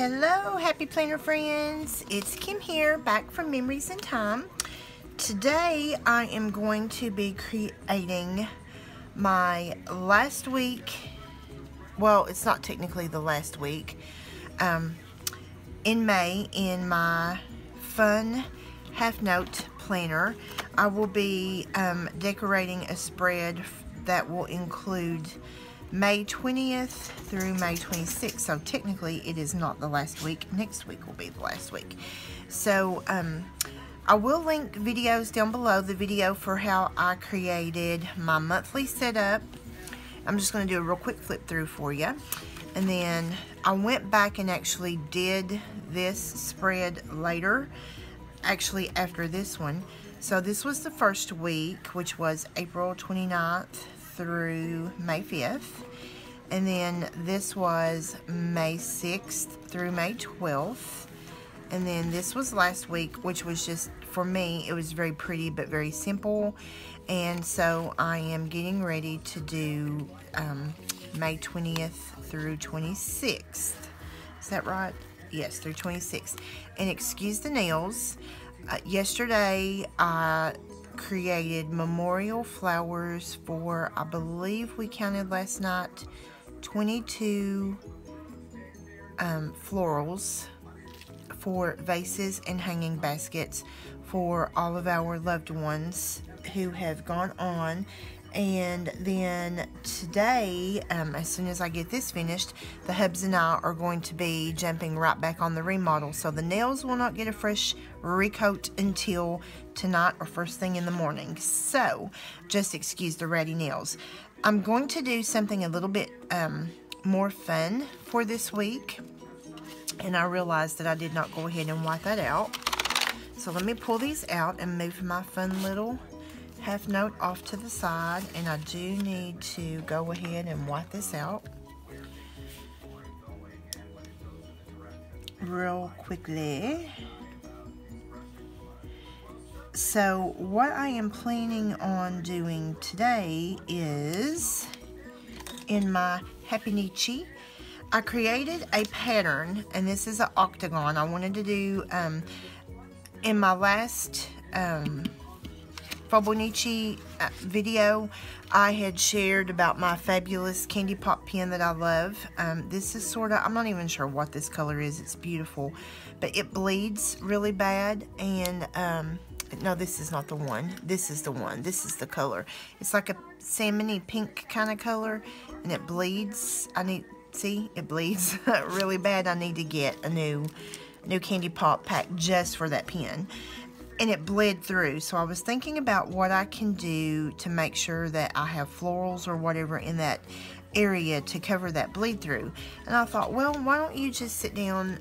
Hello, happy planner friends. It's Kim here, back from Memories in Time. Today I am going to be creating my last week, well, it's not technically the last week, in May in my fun half-note planner. I will be decorating a spread that will include May 20th through May 26th. So technically it is not the last week. Next week will be the last week. So I will link videos down below, the video for how I created my monthly setup. I'm just going to do a real quick flip through for you. And then I went back and actually did this spread later, actually after this one. So this was the first week, which was April 29th through May 5th. And then this was May 6th through May 12th. And then this was last week, which was just, for me, it was very pretty but very simple. And so I am getting ready to do May 20th through 26th. Is that right? Yes, through 26th. And excuse the nails. Yesterday I created memorial flowers for, I believe we counted last night, 22 florals for vases and hanging baskets for all of our loved ones who have gone on. And then today, as soon as I get this finished, the hubs and I are going to be jumping right back on the remodel. So the nails will not get a fresh recoat until tonight or first thing in the morning. So just excuse the ratty nails. I'm going to do something a little bit more fun for this week. And I realized that I did not go ahead and wipe that out. So let me pull these out and move my fun little half note off to the side, and I do need to go ahead and wipe this out real quickly. So what I am planning on doing today is, in my Happynichi, I created a pattern, and this is an octagon. I wanted to do, in my last Happynichi video, I had shared about my fabulous candy pop pen that I love. This is sort of, I'm not even sure what this color is. It's beautiful, but it bleeds really bad. And no, this is not the one. This is the one. This is the color. It's like a salmony pink kind of color, and it bleeds. See, it bleeds really bad. I need to get a new candy pop pack just for that pen. And it bled through. So I was thinking about what I can do to make sure that I have florals or whatever in that area to cover that bleed through. And I thought, well, why don't you just sit down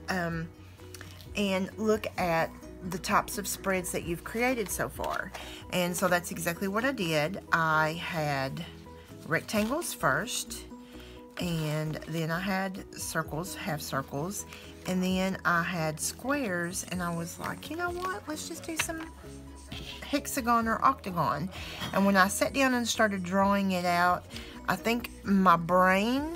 and look at the types of spreads that you've created so far. And so that's exactly what I did. I had rectangles first, and then I had circles, half circles, and then I had squares, and I was like, you know what, let's just do some hexagon or octagon. And when I sat down and started drawing it out, I think my brain,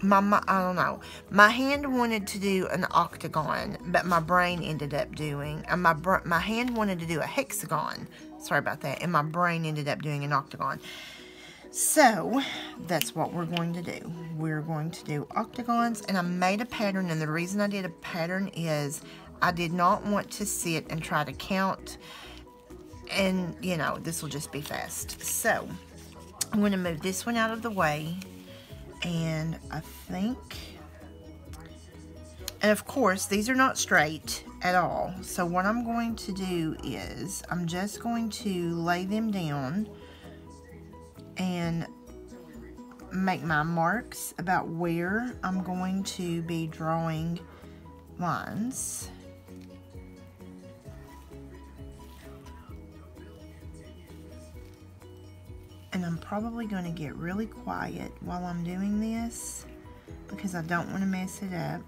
I don't know, my hand wanted to do an octagon, but my brain ended up doing, my hand wanted to do a hexagon, sorry about that, and my brain ended up doing an octagon. So that's what we're going to do. We're going to do octagons, and I made a pattern, and the reason I did a pattern is I did not want to sit and try to count, and you know, this will just be fast. So I'm going to move this one out of the way, and I think, and of course these are not straight at all. So what I'm going to do is I'm just going to lay them down and make my marks about where I'm going to be drawing lines. And I'm probably going to get really quiet while I'm doing this because I don't want to mess it up.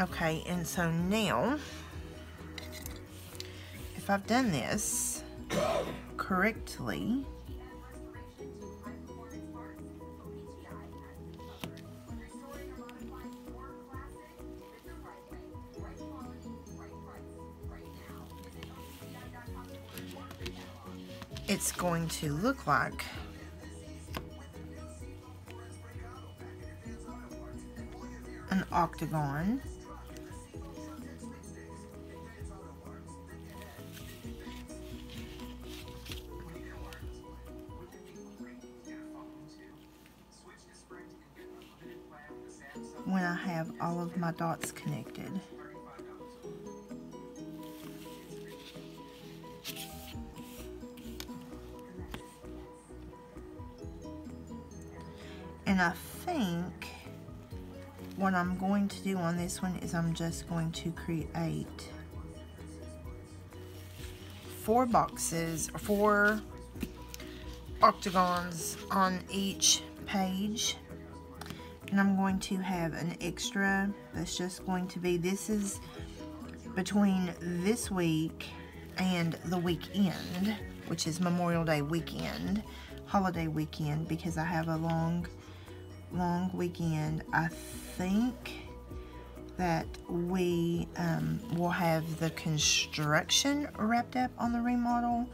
Okay, and so now, if I've done this correctly, it's going to look like an octagon. When I have all of my dots connected. And I think what I'm going to do on this one is I'm just going to create 4 boxes, 4 octagons on each page. And I'm going to have an extra that's just going to be, this is between this week and the weekend, which is Memorial Day weekend, holiday weekend, because I have a long weekend. I think that we will have the construction wrapped up on the remodel.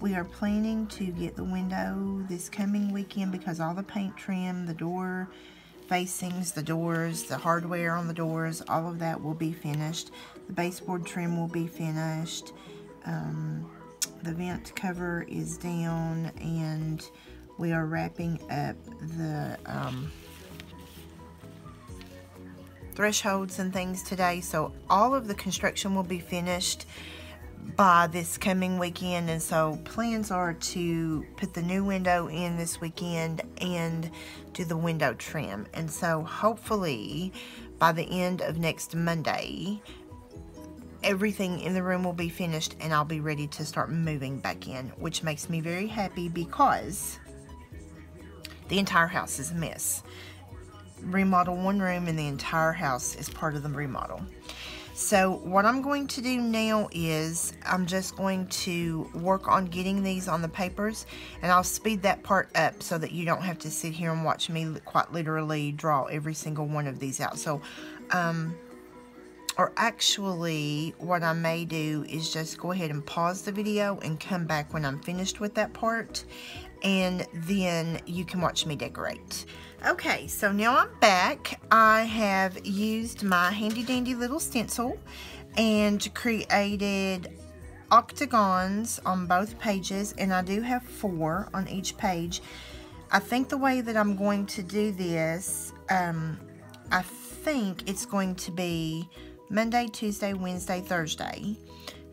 We are planning to get the window this coming weekend because all the paint trim, the door facings, the doors, the hardware on the doors, all of that will be finished. The baseboard trim will be finished. The vent cover is down, and we are wrapping up the thresholds and things today. So all of the construction will be finished by this coming weekend, and so plans are to put the new window in this weekend and do the window trim. And so hopefully by the end of next Monday everything in the room will be finished and I'll be ready to start moving back in, which makes me very happy because the entire house is a mess. Remodel one room and the entire house is part of the remodel. So what I'm going to do now is I'm just going to work on getting these on the papers, and I'll speed that part up so that you don't have to sit here and watch me quite literally draw every single one of these out. So, or actually what I may do is just go ahead and pause the video and come back when I'm finished with that part, and then you can watch me decorate. Okay, so now I'm back. I have used my handy dandy little stencil and created octagons on both pages, and I do have 4 on each page. I think the way that I'm going to do this, I think it's going to be Monday, Tuesday, Wednesday, Thursday,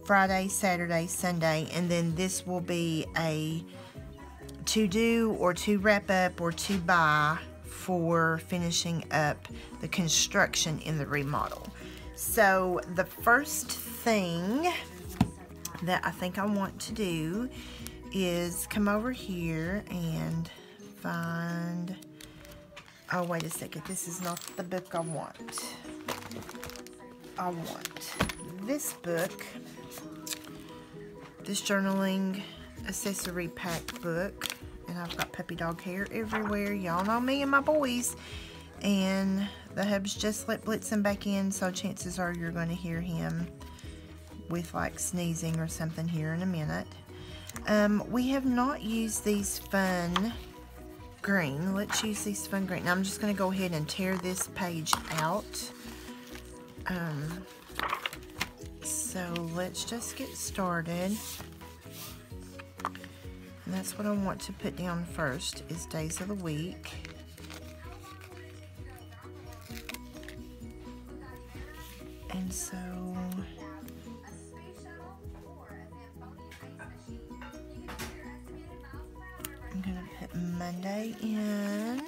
Friday, Saturday, Sunday, and then this will be a to do or to wrap up or to buy for finishing up the construction in the remodel. So the first thing that I think I want to do is come over here and find, oh wait a second, this is not the book I want. I want this book, this journaling accessory pack book. And I've got puppy dog hair everywhere. Y'all know me and my boys. And the hub's just let Blitzen back in, so chances are you're going to hear him with like sneezing or something here in a minute. We have not used these fun green. Let's use these fun green. Now I'm just going to go ahead and tear this page out. So let's just get started. And that's what I want to put down first, is days of the week. And so I'm going to put Monday in.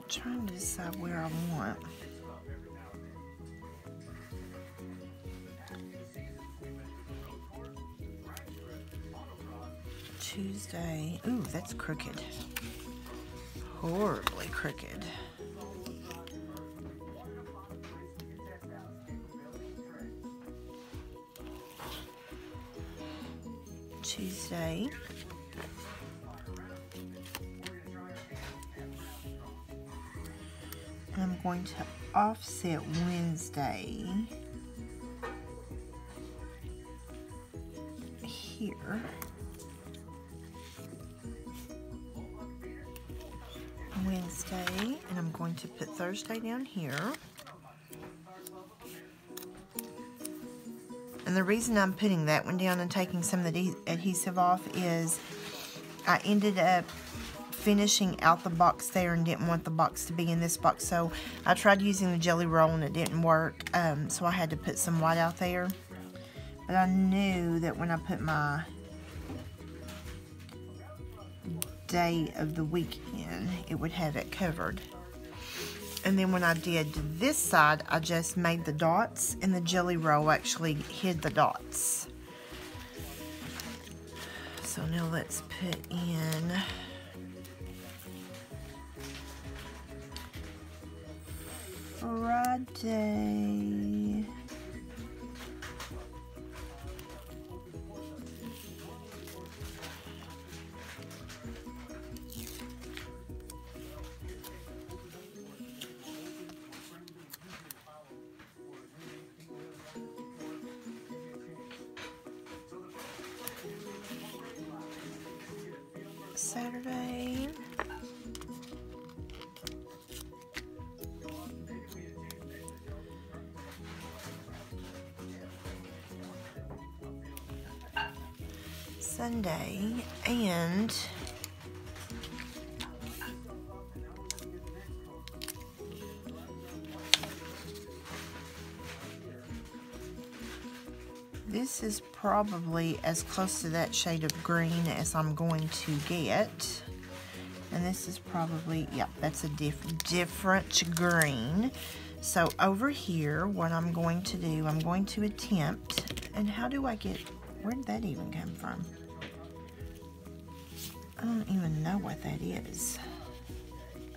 Trying to decide where I want. Tuesday. Ooh, that's crooked. Horribly crooked. Tuesday. And I'm going to offset Wednesday here. Wednesday, and I'm going to put Thursday down here. And the reason I'm putting that one down and taking some of the adhesive off is I ended up finishing out the box there and didn't want the box to be in this box. So I tried using the jelly roll and it didn't work. So I had to put some white out there. But I knew that when I put my day of the week in, it would have it covered. And then when I did this side, I just made the dots, and the jelly roll actually hid the dots. So now let's put in Friday. Saturday. Sunday, and this is probably as close to that shade of green as I'm going to get. And this is probably, yep, that's a different green. So over here, what I'm going to do, I'm going to attempt, and how do I get, where did that even come from? I don't even know what that is.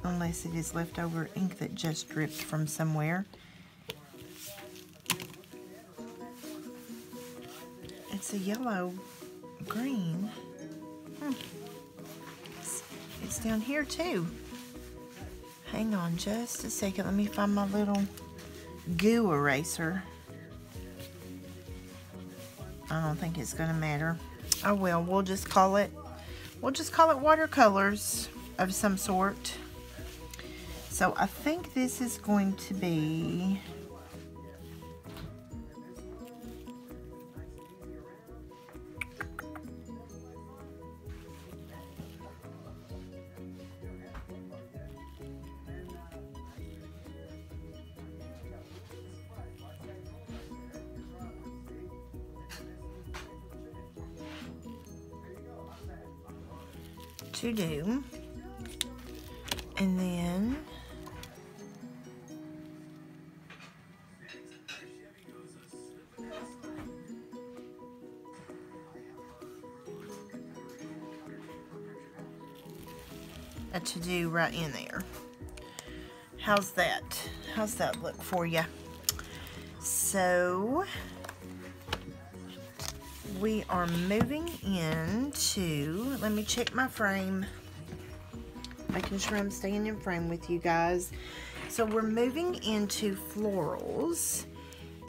Unless it is leftover ink that just dripped from somewhere. It's a yellow green. It's down here too. Hang on just a second. Let me find my little goo eraser. I don't think it's gonna matter. Oh well, we'll just call it watercolors of some sort. So I think this is going to be to do, and then a to do right in there. How's that? How's that look for you? So we are moving into, let me check my frame, making sure I'm staying in frame with you guys. So we're moving into florals,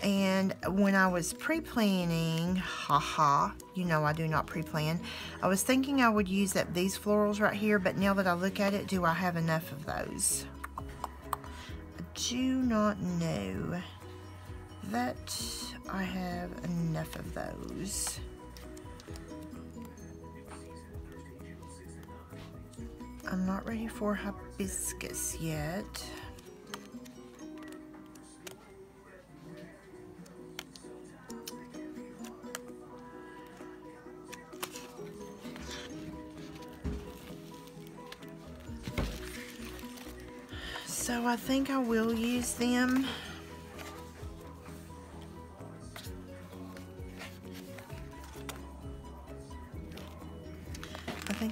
and when I was pre-planning, haha, you know I do not pre-plan, I was thinking I would use up these florals right here, but now that I look at it, do I have enough of those? I do not know that I have enough of those. I'm not ready for hibiscus yet. So I think I will use them.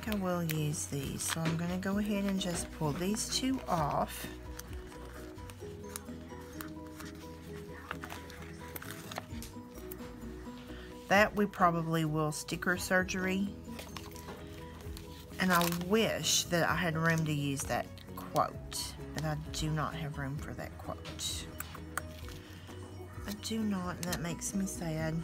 think I will use these, so I'm going to go ahead and just pull these two off. That we probably will sticker surgery, and I wish that I had room to use that quote, but I do not have room for that quote. I do not, and that makes me sad.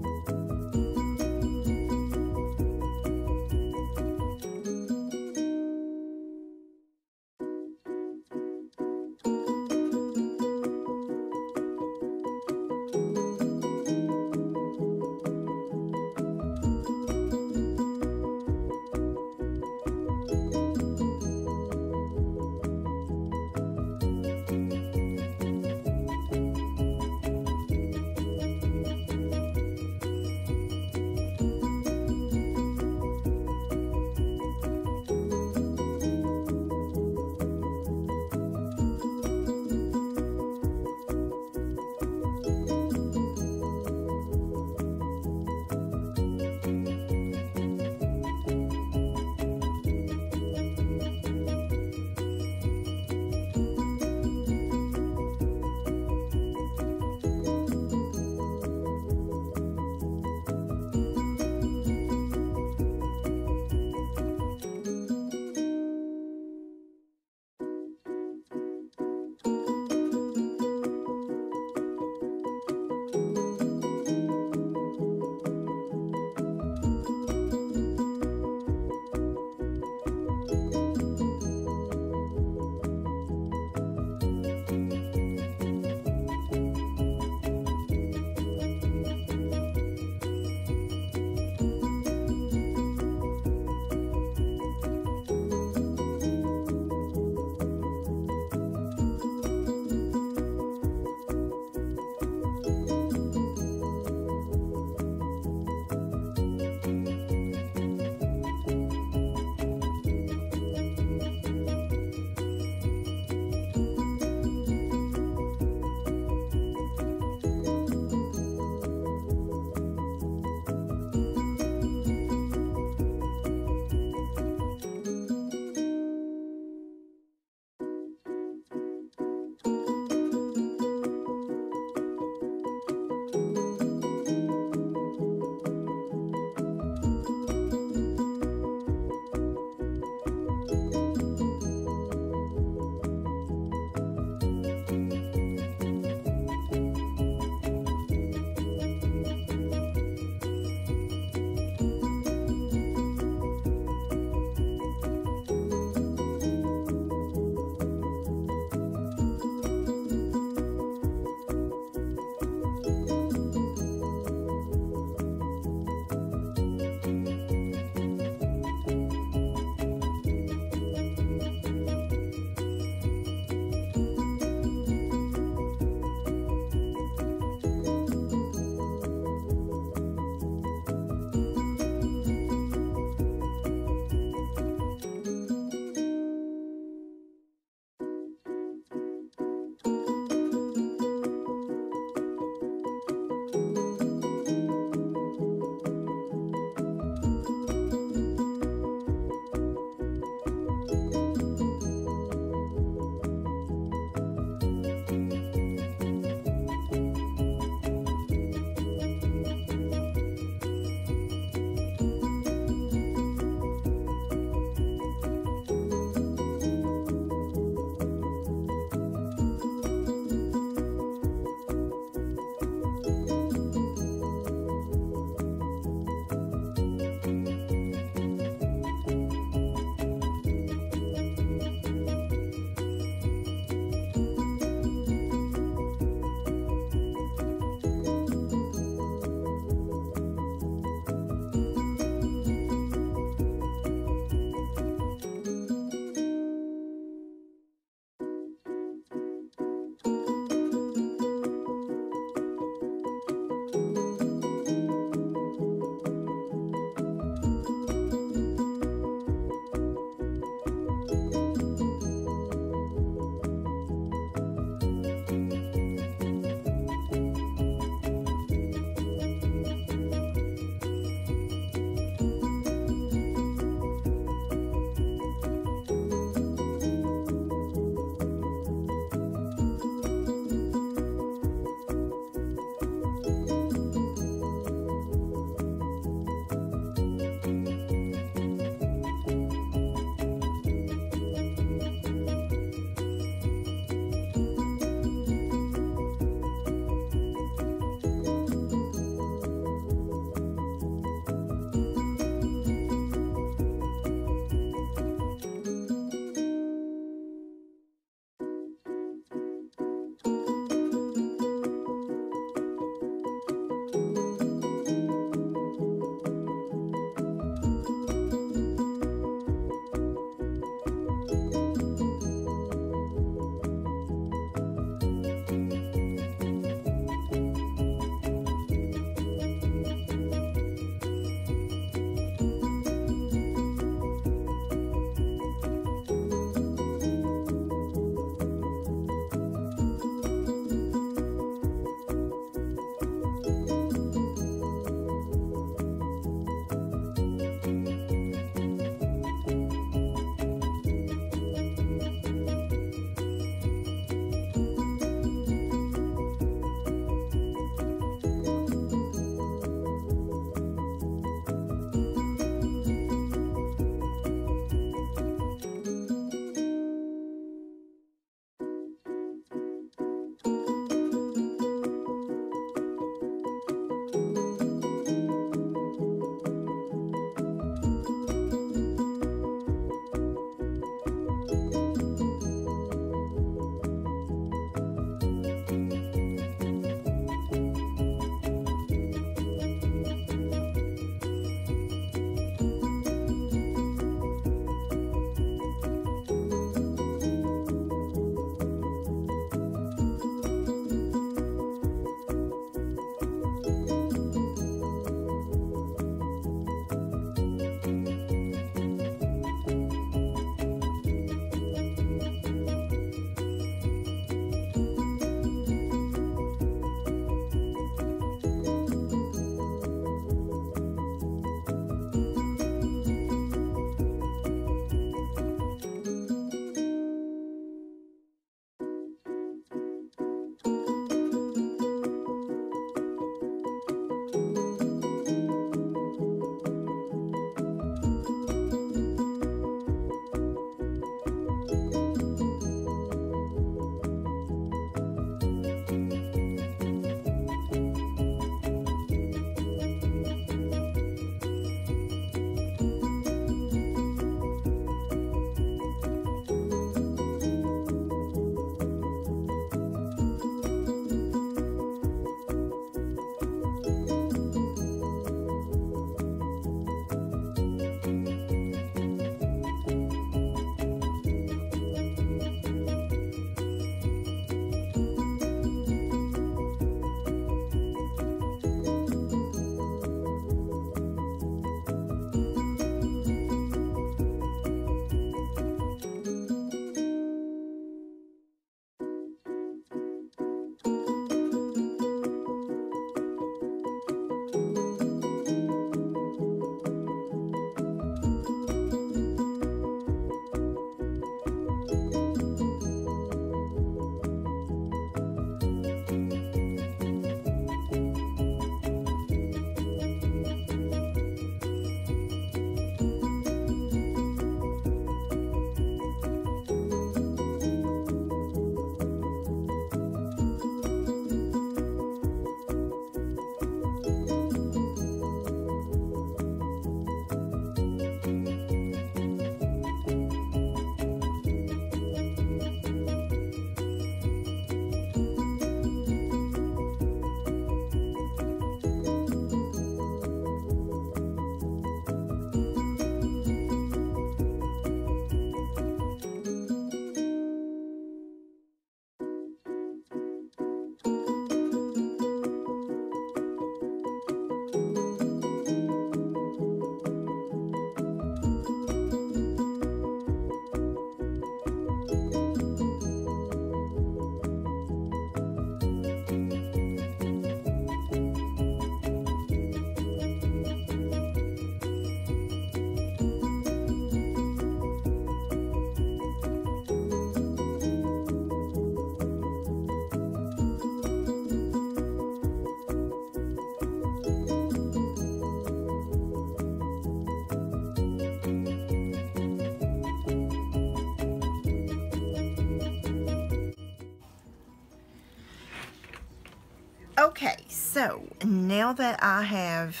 Okay, so now that I have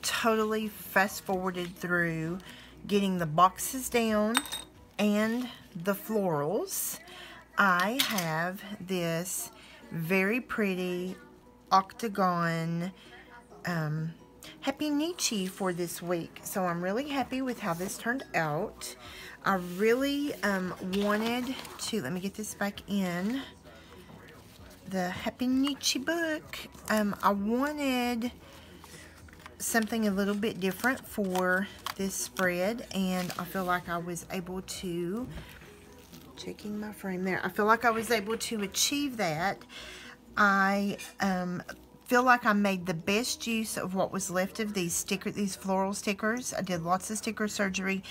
totally fast forwarded through getting the boxes down and the florals, I have this very pretty octagon Happynichi for this week. So I'm really happy with how this turned out. I really wanted to, let me get this back in the Happynichi book. I wanted something a little bit different for this spread, and I feel like I was able to, checking my frame there, I feel like I was able to achieve that. I feel like I made the best use of what was left of these floral stickers. I did lots of sticker surgery,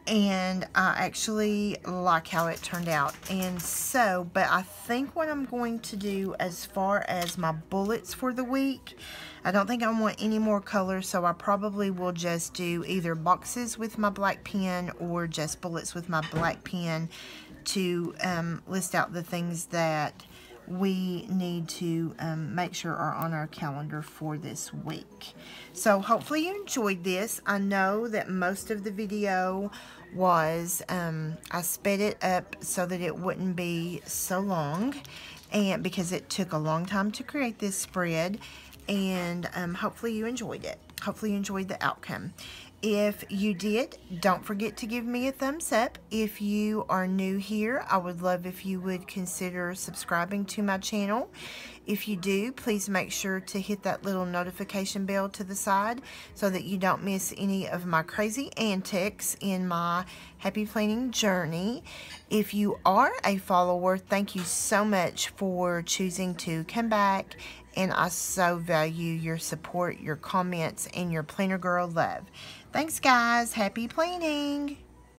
and I actually like how it turned out. And so, but I think what I'm going to do as far as my bullets for the week, I don't think I want any more colors, so I probably will just do either boxes with my black pen or just bullets with my black pen to list out the things that we need to make sure are on our calendar for this week. So hopefully you enjoyed this. I know that most of the video was, I sped it up so that it wouldn't be so long, and because it took a long time to create this spread, and hopefully you enjoyed it. Hopefully you enjoyed the outcome. If you did, don't forget to give me a thumbs up. If you are new here, I would love if you would consider subscribing to my channel. If you do, please make sure to hit that little notification bell to the side so that you don't miss any of my crazy antics in my happy planning journey. If you are a follower, thank you so much for choosing to come back, and I so value your support, your comments, and your planner girl love. Thanks, guys. Happy planning.